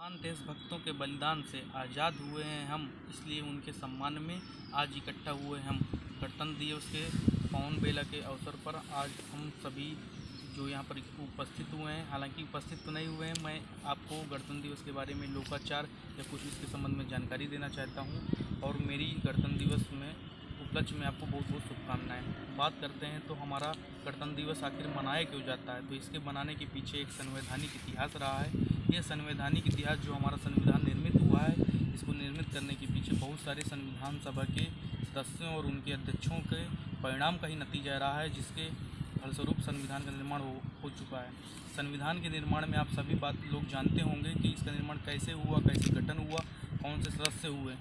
महान देशभक्तों के बलिदान से आज़ाद हुए हैं हम, इसलिए उनके सम्मान में आज इकट्ठा हुए हम। गणतंत्र दिवस के पावन बेला के अवसर पर आज हम सभी जो यहाँ पर उपस्थित हुए हैं, हालांकि उपस्थित तो नहीं हुए हैं, मैं आपको गणतंत्र दिवस के बारे में लोकाचार या कुछ इसके संबंध में जानकारी देना चाहता हूँ और मेरी गणतंत्र दिवस में उपलक्ष्य में आपको बहुत बहुत शुभकामनाएं। बात करते हैं तो हमारा गणतंत्र दिवस आखिर मनाया क्यों जाता है, तो इसके बनाने के पीछे एक संवैधानिक इतिहास रहा है। ये संवैधानिक इतिहास जो हमारा संविधान निर्मित हुआ है, इसको निर्मित करने के पीछे बहुत सारे संविधान सभा के सदस्यों और उनके अध्यक्षों के परिणाम का ही नतीजा रहा है, जिसके फलस्वरूप संविधान का निर्माण हो चुका है। संविधान के निर्माण में आप सभी बात लोग जानते होंगे कि इसका निर्माण कैसे हुआ, कैसे गठन हुआ, कौन से सदस्य हुए,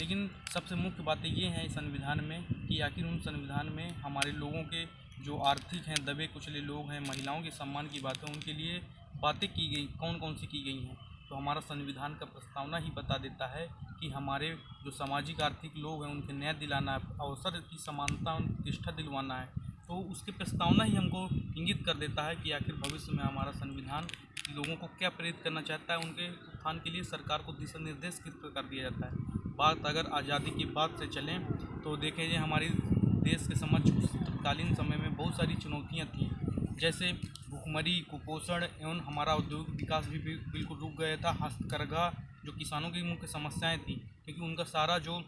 लेकिन सबसे मुख्य बातें ये हैं इस संविधान में कि आखिर उन संविधान में हमारे लोगों के जो आर्थिक हैं, दबे कुचले लोग हैं, महिलाओं के सम्मान की बातें, उनके लिए बातें की गई, कौन कौन सी की गई हैं। तो हमारा संविधान का प्रस्तावना ही बता देता है कि हमारे जो सामाजिक आर्थिक लोग हैं उनके न्याय दिलाना है, अवसर की समानता प्रतिष्ठा दिलवाना है। तो उसकी प्रस्तावना ही हमको इंगित कर देता है कि आखिर भविष्य में हमारा संविधान लोगों को क्या प्रेरित करना चाहता है, उनके उत्थान के लिए सरकार को दिशा निर्देश किस प्रकार दिया जाता है। बात अगर आज़ादी की बात से चलें तो देखें हमारी देश के समक्ष उस तत्कालीन समय में बहुत सारी चुनौतियाँ थीं, जैसे भूखमरी, कुपोषण एवं हमारा औद्योगिक विकास भी बिल्कुल रुक गया था। हस्तकरघा जो किसानों की मुख्य समस्याएं थी, क्योंकि उनका सारा जो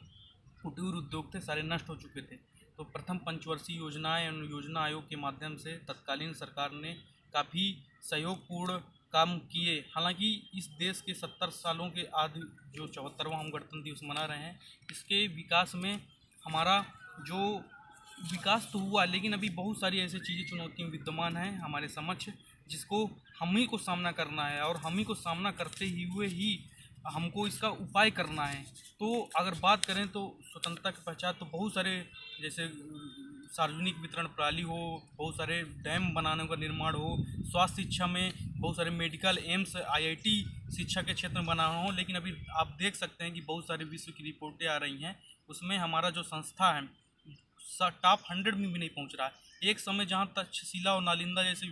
कुटीर उद्योग थे सारे नष्ट हो चुके थे। तो प्रथम पंचवर्षीय योजनाएं एवं योजना आयोग के माध्यम से तत्कालीन सरकार ने काफ़ी सहयोगपूर्ण काम किए। हालांकि इस देश के 70 सालों के आदि जो 74वां हम गणतंत्र दिवस मना रहे हैं, इसके विकास में हमारा जो विकास तो हुआ, लेकिन अभी बहुत सारी ऐसी चीज़ें चुनौतियाँ विद्यमान हैं हमारे समक्ष, जिसको हम ही को सामना करना है और हम ही को सामना करते हुए ही हमको इसका उपाय करना है। तो अगर बात करें तो स्वतंत्रता के पश्चात तो बहुत सारे, जैसे सार्वजनिक वितरण प्रणाली हो, बहुत सारे डैम बनाने का निर्माण हो, स्वास्थ्य शिक्षा में बहुत सारे मेडिकल एम्स, IIT शिक्षा के क्षेत्र में बनाना हो, लेकिन अभी आप देख सकते हैं कि बहुत सारे विश्व की रिपोर्टें आ रही हैं, उसमें हमारा जो संस्था है टॉप 100 में भी नहीं पहुंच रहा है। एक समय जहां तक्षशिला और नालंदा जैसे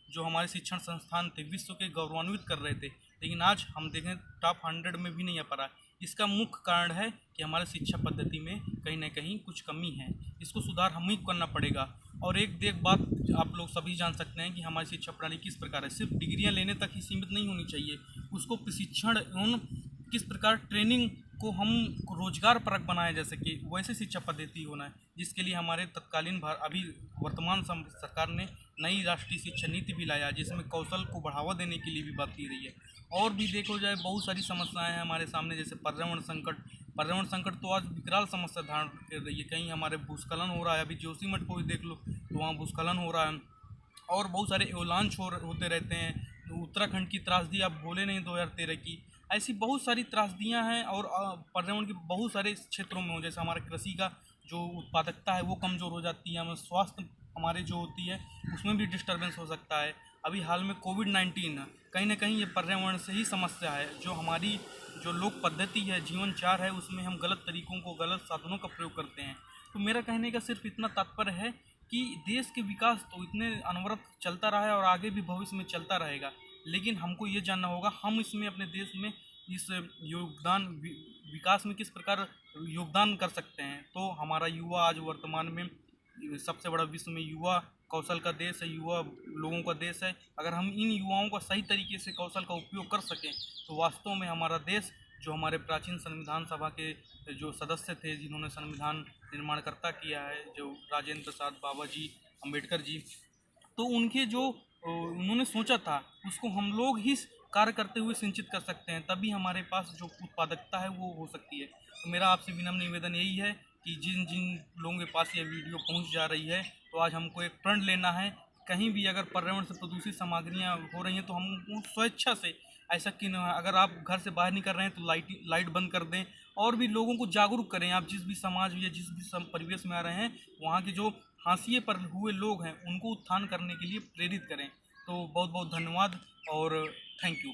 जो हमारे शिक्षण संस्थान थे विश्व के गौरवान्वित कर रहे थे, लेकिन आज हम देखें टॉप 100 में भी नहीं आ पा रहा है। इसका मुख्य कारण है कि हमारे शिक्षा पद्धति में कहीं ना कहीं कुछ कमी है, इसको सुधार हम ही करना पड़ेगा। और एक बात आप लोग सभी जान सकते हैं कि हमारी शिक्षा प्रणाली किस प्रकार है, सिर्फ डिग्रियां लेने तक ही सीमित नहीं होनी चाहिए, उसको प्रशिक्षण एवं किस प्रकार ट्रेनिंग को हम रोजगार परक बनाए जा सके, वैसे शिक्षा पद्धति होना है, जिसके लिए हमारे तत्कालीन अभी वर्तमान सरकार ने नई राष्ट्रीय शिक्षा नीति भी लाया, जिसमें कौशल को बढ़ावा देने के लिए भी बात की रही है। और भी देखो जाए बहुत सारी समस्याएं हैं हमारे सामने, जैसे पर्यावरण संकट तो आज विकराल समस्या धारण कर रही है। कहीं हमारे भूस्खलन हो रहा है, अभी जोशीमठ को भी देख लो तो वहाँ भूस्खलन हो रहा है, और बहुत सारे एवलांच होते रहते हैं। उत्तराखंड की त्रासदी आप भूले नहीं 2013 की, ऐसी बहुत सारी त्रासदियां हैं। और पर्यावरण के बहुत सारे क्षेत्रों में हो, जैसे हमारे कृषि का जो उत्पादकता है वो कमज़ोर हो जाती है, हमें स्वास्थ्य हमारे जो होती है उसमें भी डिस्टर्बेंस हो सकता है। अभी हाल में कोविड-19 कहीं ना कहीं ये पर्यावरण से ही समस्या है। जो हमारी जो लोक पद्धति है, जीवनचार है, उसमें हम गलत तरीकों को, गलत साधनों का प्रयोग करते हैं। तो मेरा कहने का सिर्फ इतना तात्पर्य है कि देश के विकास तो इतने अनवरत चलता रहा है और आगे भी भविष्य में चलता रहेगा, लेकिन हमको ये जानना होगा हम इसमें अपने देश में इस योगदान विकास में किस प्रकार योगदान कर सकते हैं। तो हमारा युवा आज वर्तमान में सबसे बड़ा विश्व में युवा कौशल का देश है, युवा लोगों का देश है। अगर हम इन युवाओं का सही तरीके से कौशल का उपयोग कर सकें तो वास्तव में हमारा देश, जो हमारे प्राचीन संविधान सभा के जो सदस्य थे, जिन्होंने संविधान निर्माणकर्ता किया है, जो राजेंद्र प्रसाद बाबा जी अम्बेडकर जी, तो उनके जो उन्होंने सोचा था उसको हम लोग ही कार्य करते हुए सिंचित कर सकते हैं, तभी हमारे पास जो उत्पादकता है वो हो सकती है। तो मेरा आपसे विनम्र निवेदन यही है कि जिन जिन लोगों के पास ये वीडियो पहुंच जा रही है, तो आज हमको एक प्रण लेना है। कहीं भी अगर पर्यावरण से प्रदूषित सामग्रियां हो रही हैं तो हम स्वेच्छा से, ऐसा कि न अगर आप घर से बाहर निकल रहे हैं तो लाइट बंद कर दें, और भी लोगों को जागरूक करें। आप जिस भी समाज या जिस भी परिवेश में आ रहे हैं, वहाँ के जो हाशिए पर हुए लोग हैं उनको उत्थान करने के लिए प्रेरित करें। तो बहुत बहुत धन्यवाद और थैंक यू।